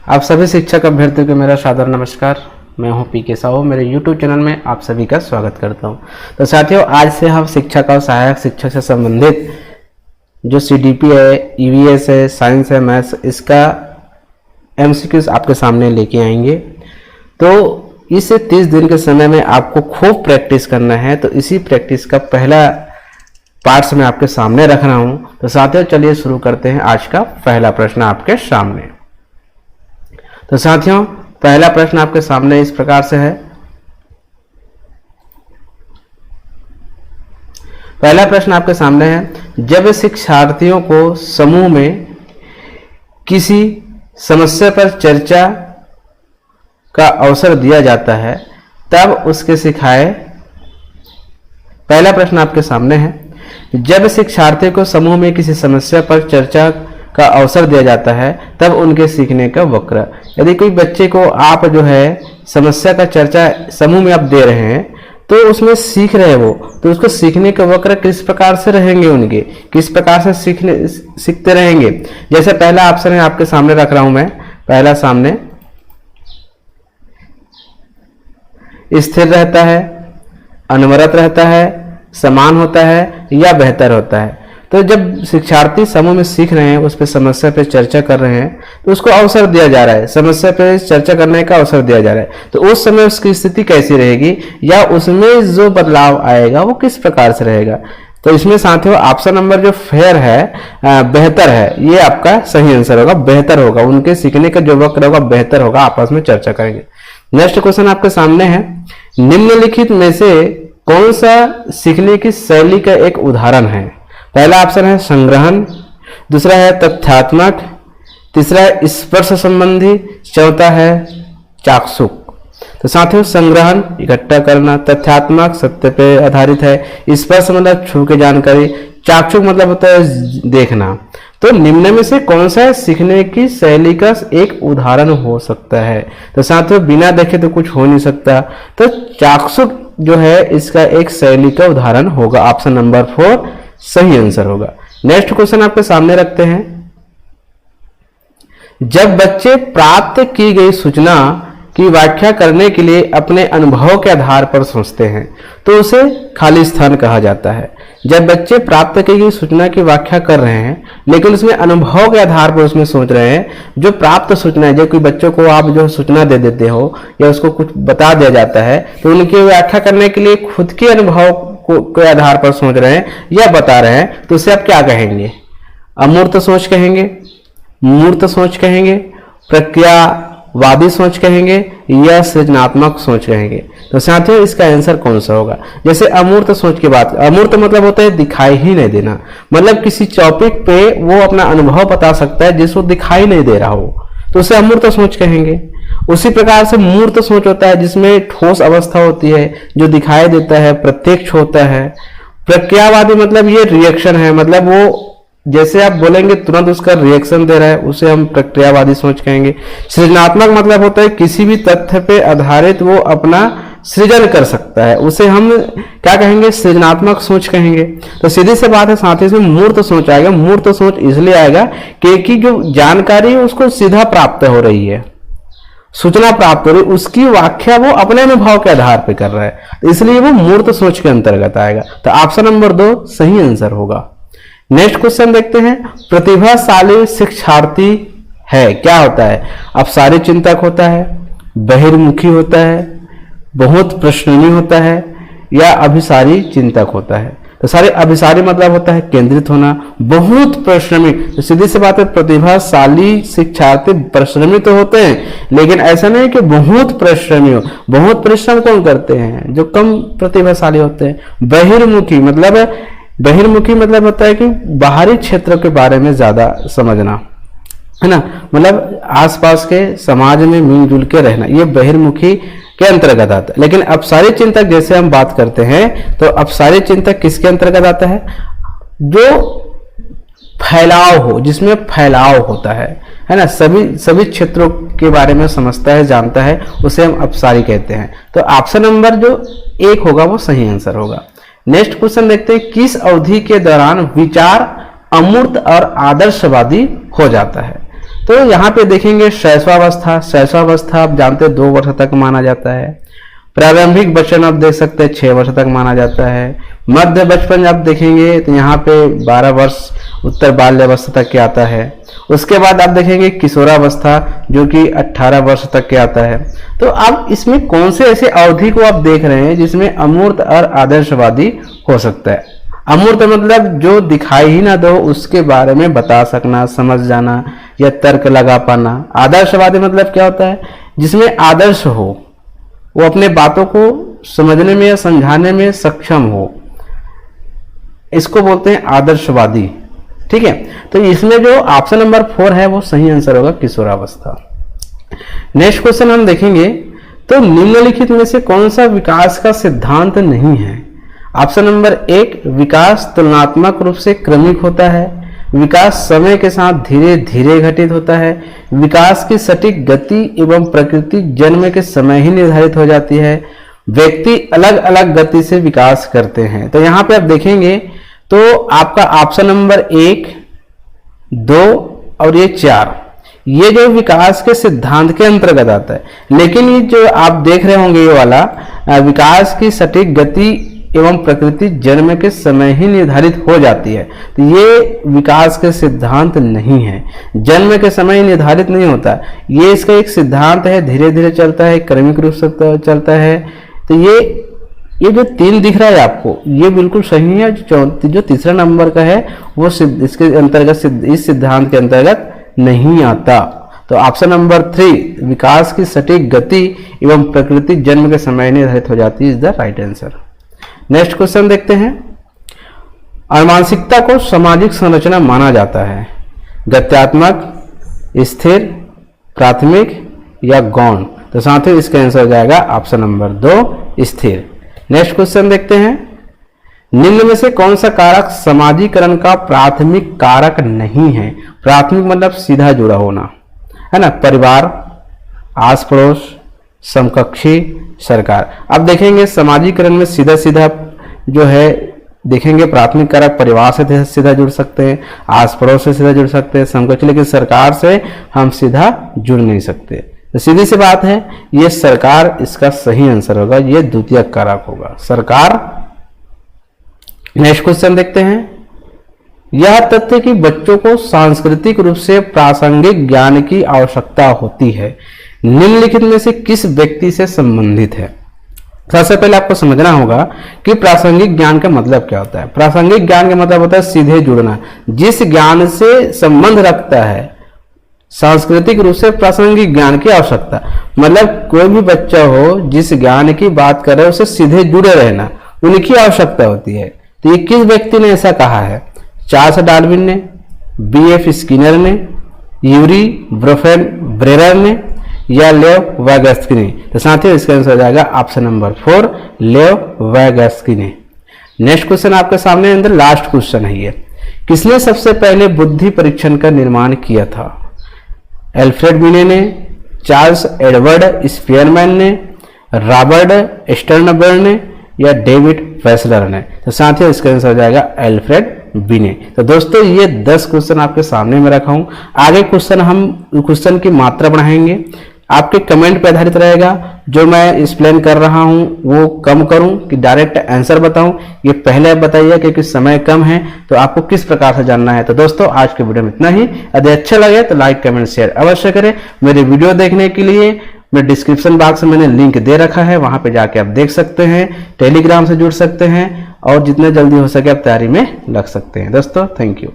आप सभी शिक्षक अभ्यर्थियों को मेरा सादर नमस्कार। मैं हूं पीके साहू। मेरे YouTube चैनल में आप सभी का स्वागत करता हूं। तो साथियों, आज से हम शिक्षक और सहायक शिक्षक से संबंधित जो CDP है, EVS है, साइंस है, मैथ्स, इसका MCQs आपके सामने लेके आएंगे। तो इस 30 दिन के समय में आपको खूब प्रैक्टिस करना है। तो इसी प्रैक्टिस का पहला पार्ट्स मैं आपके सामने रख रहा हूं। तो साथियों, चलिए शुरू करते हैं। आज का पहला प्रश्न आपके सामने। तो साथियों, पहला प्रश्न आपके सामने इस प्रकार से है। पहला प्रश्न आपके सामने है, जब शिक्षार्थियों को समूह में किसी समस्या पर चर्चा का अवसर दिया जाता है तब उसके सिखाए। पहला प्रश्न आपके सामने है, जब शिक्षार्थियों को समूह में किसी समस्या पर चर्चा का अवसर दिया जाता है तब उनके सीखने का वक्र। यदि कोई बच्चे को आप जो है समस्या का चर्चा समूह में आप दे रहे हैं तो उसमें सीख रहे वो, तो उसको सीखने के वक्र किस प्रकार से रहेंगे, उनके किस प्रकार से सीखते रहेंगे। जैसे पहला ऑप्शन है आपके सामने रख रहा हूं मैं। पहला सामने स्थिर रहता है, अनवरत रहता है, समान होता है या बेहतर होता है। तो जब शिक्षार्थी समूह में सीख रहे हैं, उस पर समस्या पे चर्चा कर रहे हैं, तो उसको अवसर दिया जा रहा है, समस्या पे चर्चा करने का अवसर दिया जा रहा है। तो उस समय उसकी स्थिति कैसी रहेगी या उसमें जो बदलाव आएगा वो किस प्रकार से रहेगा। तो इसमें साथियों ऑप्शन नंबर जो फेयर है, बेहतर है, ये आपका सही आंसर होगा। बेहतर होगा, उनके सीखने का जो वक्र होगा बेहतर होगा। आपस में चर्चा करेंगे। नेक्स्ट क्वेश्चन आपके सामने है, निम्नलिखित में से कौन सा सीखने की शैली का एक उदाहरण है। पहला ऑप्शन है संग्रहण, दूसरा है तथ्यात्मक, तीसरा है स्पर्श संबंधी, चौथा है चाक्षुक। तो साथियों, संग्रहण इकट्ठा करना, तथ्यात्मक सत्य पे आधारित है, स्पर्श मतलब छू के जानकारी, चाक्षुक मतलब होता है देखना। तो निम्न में से कौन सा सीखने की शैली का एक उदाहरण हो सकता है। तो साथियों, बिना देखे तो कुछ हो नहीं सकता। तो चाक्षुक जो है इसका एक शैली का उदाहरण होगा। ऑप्शन नंबर 4 सही आंसर होगा। नेक्स्ट क्वेश्चन आपके सामने रखते हैं, जब बच्चे प्राप्त की गई सूचना की व्याख्या करने के लिए अपने अनुभव के आधार पर सोचते हैं तो उसे खाली स्थान कहा जाता है। जब बच्चे प्राप्त की गई सूचना की व्याख्या कर रहे हैं लेकिन उसमें अनुभव के आधार पर उसमें सोच रहे हैं, जो प्राप्त सूचना है, जो कोई बच्चों को आप जो सूचना दे देते हो या उसको कुछ बता दिया जाता है तो उनकी व्याख्या करने के लिए खुद के अनुभव के आधार पर सोच रहे हैं या बता रहे हैं, तो उसे आप क्या कहेंगे। अमूर्त सोच कहेंगे, मूर्त सोच कहेंगे, प्रक्रियावादी सोच कहेंगे या सृजनात्मक सोच कहेंगे। तो साथियों, इसका आंसर कौन सा होगा। जैसे अमूर्त सोच की बात, अमूर्त मतलब होता है दिखाई ही नहीं देना, मतलब किसी टॉपिक पे वो अपना अनुभव बता सकता है जिसको दिखाई नहीं दे रहा हो, तो उसे अमूर्त सोच कहेंगे। उसी प्रकार से मूर्त सोच होता है जिसमें ठोस अवस्था होती है, जो दिखाई देता है, प्रत्यक्ष होता है। प्रक्रियावादी मतलब ये रिएक्शन है, मतलब वो जैसे आप बोलेंगे तुरंत उसका रिएक्शन दे रहा है, उसे हम प्रक्रियावादी सोच कहेंगे। सृजनात्मक मतलब होता है किसी भी तथ्य पे आधारित वो अपना सृजन कर सकता है, उसे हम क्या कहेंगे, सृजनात्मक सोच कहेंगे। तो सीधी सी बात है साथ ही इसमें मूर्त सोच आएगा। मूर्त सोच इसलिए आएगा क्योंकि जो जानकारी है उसको सीधा प्राप्त हो रही है, सूचना प्राप्त हो रही, उसकी व्याख्या वो अपने अनुभव के आधार पर कर रहा है, इसलिए वो मूर्त सोच के अंतर्गत आएगा। तो ऑप्शन नंबर 2 सही आंसर होगा। नेक्स्ट क्वेश्चन देखते हैं, प्रतिभाशाली शिक्षार्थी है क्या होता है। अपसारी चिंतक होता है, बहिर्मुखी होता है, बहुत प्रश्नवी होता है या अभिसारी चिंतक होता है। तो सारे अभिसारी मतलब होता है केंद्रित होना, बहुत प्रश्नवी। तो सीधी सी बात है, प्रतिभाशाली शिक्षार्थी प्रश्नवी तो होते हैं, लेकिन ऐसा नहीं कि बहुत प्रश्नवी हो। बहुत परिश्रम कौन करते हैं, जो कम प्रतिभाशाली होते हैं। बहिर्मुखी मतलब होता है कि बाहरी क्षेत्रों के बारे में ज्यादा समझना, है ना, मतलब आसपास के समाज में मिलजुल के रहना, ये बहिर्मुखी के अंतर्गत आता है। लेकिन अपसारी चिंतक जैसे हम बात करते हैं तो अपसारी चिंतक किसके अंतर्गत आता है, जो फैलाव हो, जिसमें फैलाव होता है ना, सभी क्षेत्रों के बारे में समझता है, जानता है, उसे हम अपसारी कहते हैं। तो ऑप्शन नंबर जो 1 होगा वो सही आंसर होगा। नेक्स्ट क्वेश्चन देखते हैं, किस अवधि के दौरान विचार अमूर्त और आदर्शवादी हो जाता है। तो यहाँ पे देखेंगे शैशवावस्था। शैशवावस्था आप जानते हैं 2 वर्ष तक माना जाता है। प्रारंभिक बचपन आप देख सकते हैं 6 वर्ष तक माना जाता है। मध्य बचपन आप देखेंगे तो यहाँ पे 12 वर्ष उत्तर बाल्यावस्था तक के आता है। उसके बाद आप देखेंगे किशोरावस्था जो कि 18 वर्ष तक के आता है। तो अब इसमें कौन से ऐसे अवधि को आप देख रहे हैं जिसमें अमूर्त और आदर्शवादी हो सकता है। अमूर्त मतलब जो दिखाई ही ना दो उसके बारे में बता सकना, समझ जाना या तर्क लगा पाना। आदर्शवादी मतलब क्या होता है, जिसमें आदर्श हो, वो अपने बातों को समझने में या समझाने में सक्षम हो, इसको बोलते हैं आदर्शवादी। ठीक है, तो इसमें जो ऑप्शन नंबर 4 है वो सही आंसर होगा, किशोरावस्था। नेक्स्ट क्वेश्चन हम देखेंगे, तो निम्नलिखित में से कौन सा विकास का सिद्धांत नहीं है। ऑप्शन नंबर 1, विकास तुलनात्मक रूप से क्रमिक होता है। विकास समय के साथ धीरे धीरे घटित होता है। विकास की सटीक गति एवं प्रकृति जन्म के समय ही निर्धारित हो जाती है। व्यक्ति अलग अलग गति से विकास करते हैं। तो यहाँ पे आप देखेंगे तो आपका ऑप्शन नंबर 1, 2 और ये 4, ये जो विकास के सिद्धांत के अंतर्गत आता है। लेकिन ये जो आप देख रहे होंगे ये वाला विकास की सटीक गति एवं प्रकृति जन्म के समय ही निर्धारित हो जाती है, तो ये विकास के सिद्धांत नहीं है। जन्म के समय ही निर्धारित नहीं होता, ये इसका एक सिद्धांत है, धीरे धीरे चलता है, क्रमिक रूप से चलता है। तो ये जो 3 दिख रहा है आपको, ये बिल्कुल सही है। जो तीसरा नंबर का है वो इसके अंतर्गत, इस सिद्धांत के अंतर्गत नहीं आता। तो ऑप्शन नंबर 3, विकास की सटीक गति एवं प्रकृति जन्म के समय निर्धारित हो जाती है, is the right answer. Next question देखते हैं, अनुमानसिकता को सामाजिक संरचना माना जाता है। गत्यात्मक, स्थिर, प्राथमिक या गौण। तो साथियों इसका आंसर हो जाएगा ऑप्शन नंबर 2, स्थिर। नेक्स्ट क्वेश्चन देखते हैं, निम्न में से कौन सा कारक समाजीकरण का प्राथमिक कारक नहीं है। प्राथमिक मतलब सीधा जुड़ा होना, है ना, परिवार, आस पड़ोस, समकक्षी, सरकार। अब देखेंगे समाजीकरण में सीधा सीधा जो है देखेंगे प्राथमिक कारक परिवार से सीधा जुड़ सकते हैं, आस पड़ोस से सीधा जुड़ सकते हैं, समकक्षी, लेकिन सरकार से हम सीधा जुड़ नहीं सकते। तो सीधी सी बात है, ये सरकार इसका सही आंसर होगा, ये द्वितीय कारक होगा, सरकार। नेक्स्ट क्वेश्चन देखते हैं, यह तथ्य कि बच्चों को सांस्कृतिक रूप से प्रासंगिक ज्ञान की आवश्यकता होती है, निम्नलिखित में से किस व्यक्ति से संबंधित है। सबसे पहले आपको समझना होगा कि प्रासंगिक ज्ञान का मतलब क्या होता है। प्रासंगिक ज्ञान का मतलब होता है सीधे जुड़ना, जिस ज्ञान से संबंध रखता है। सांस्कृतिक रूप से प्रासंगिक ज्ञान की आवश्यकता मतलब कोई भी बच्चा हो जिस ज्ञान की बात करे उसे सीधे जुड़े रहना, उनकी आवश्यकता होती है। तो ये किस व्यक्ति ने ऐसा कहा है, चार्ल्स डार्विन ने, B.F. स्किनर ने, यूरी ब्रेयर ने या लेव वैगस्की ने। तो साथियों इसका आंसर हो जाएगा ऑप्शन नंबर 4, लेव वैगस्की ने। नेक्स्ट क्वेश्चन आपके सामने अंदर लास्ट क्वेश्चन है ये, किसने सबसे पहले बुद्धि परीक्षण का निर्माण किया था। एल्फ्रेड बिने ने, चार्ल्स एडवर्ड स्पीयरमैन ने, रॉबर्ट स्टर्नबर्ग ने या डेविड वेसलर ने। तो साथियों इसका आंसर हो जाएगा एल्फ्रेड बिने। तो दोस्तों ये 10 क्वेश्चन आपके सामने में रखा हूं। आगे क्वेश्चन की मात्रा बढ़ाएंगे, आपके कमेंट पे आधारित रहेगा। जो मैं एक्सप्लेन कर रहा हूं वो कम करूं कि डायरेक्ट आंसर बताऊं, ये पहले आप बताइए, क्योंकि समय कम है तो आपको किस प्रकार से जानना है। तो दोस्तों आज के वीडियो में इतना ही। यदि अच्छा लगे तो लाइक कमेंट शेयर अवश्य करें। मेरे वीडियो देखने के लिए मैं डिस्क्रिप्शन बॉक्स में मैंने लिंक दे रखा है, वहां पे जाके आप देख सकते हैं, टेलीग्राम से जुड़ सकते हैं और जितने जल्दी हो सके आप तैयारी में लग सकते हैं। दोस्तों थैंक यू।